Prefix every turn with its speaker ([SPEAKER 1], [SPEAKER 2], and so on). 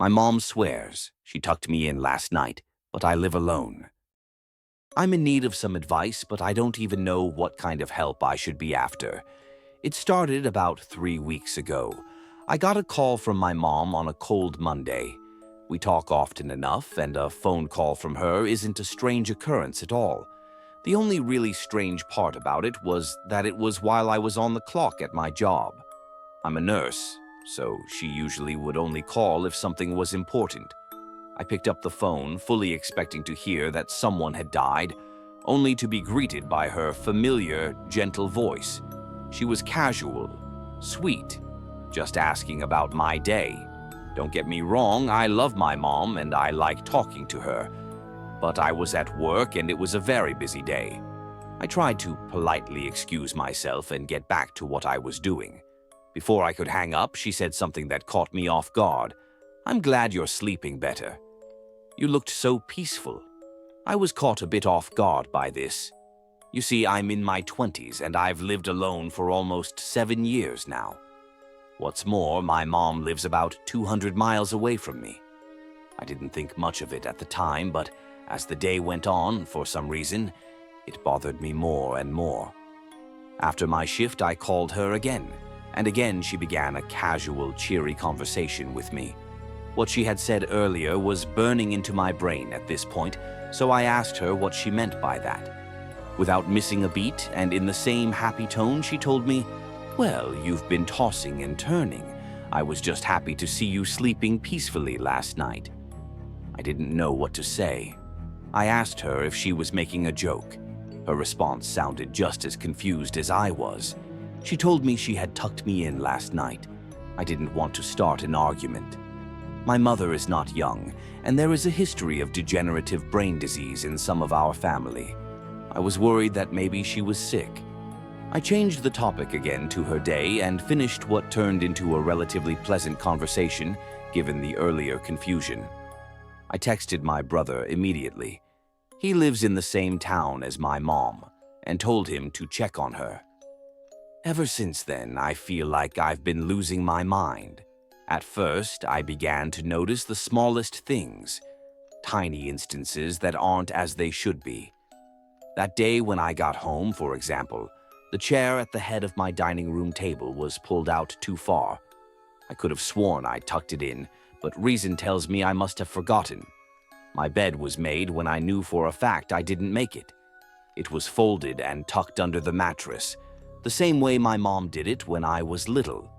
[SPEAKER 1] My mom swears she tucked me in last night, but I live alone. I'm in need of some advice, but I don't even know what kind of help I should be after. It started about 3 weeks ago. I got a call from my mom on a cold Monday. We talk often enough, and a phone call from her isn't a strange occurrence at all. The only really strange part about it was that it was while I was on the clock at my job. I'm a nurse, so she usually would only call if something was important. I picked up the phone, fully expecting to hear that someone had died, only to be greeted by her familiar, gentle voice. She was casual, sweet, just asking about my day. Don't get me wrong, I love my mom and I like talking to her. But I was at work and it was a very busy day. I tried to politely excuse myself and get back to what I was doing. Before I could hang up, she said something that caught me off guard. "I'm glad you're sleeping better. You looked so peaceful." I was caught a bit off guard by this. You see, I'm in my 20s and I've lived alone for almost 7 years now. What's more, my mom lives about 200 miles away from me. I didn't think much of it at the time, but as the day went on, for some reason, it bothered me more and more. After my shift, I called her again, and again she began a casual, cheery conversation with me. What she had said earlier was burning into my brain at this point, so I asked her what she meant by that. Without missing a beat, and in the same happy tone, she told me, "Well, you've been tossing and turning. I was just happy to see you sleeping peacefully last night." I didn't know what to say. I asked her if she was making a joke. Her response sounded just as confused as I was. She told me she had tucked me in last night. I didn't want to start an argument. My mother is not young, and there is a history of degenerative brain disease in some of our family. I was worried that maybe she was sick. I changed the topic again to her day and finished what turned into a relatively pleasant conversation, given the earlier confusion. I texted my brother immediately. He lives in the same town as my mom, and told him to check on her. Ever since then, I feel like I've been losing my mind. At first, I began to notice the smallest things, tiny instances that aren't as they should be. That day when I got home, for example, the chair at the head of my dining room table was pulled out too far. I could have sworn I tucked it in, but reason tells me I must have forgotten. My bed was made when I knew for a fact I didn't make it. It was folded and tucked under the mattress, the same way my mom did it when I was little.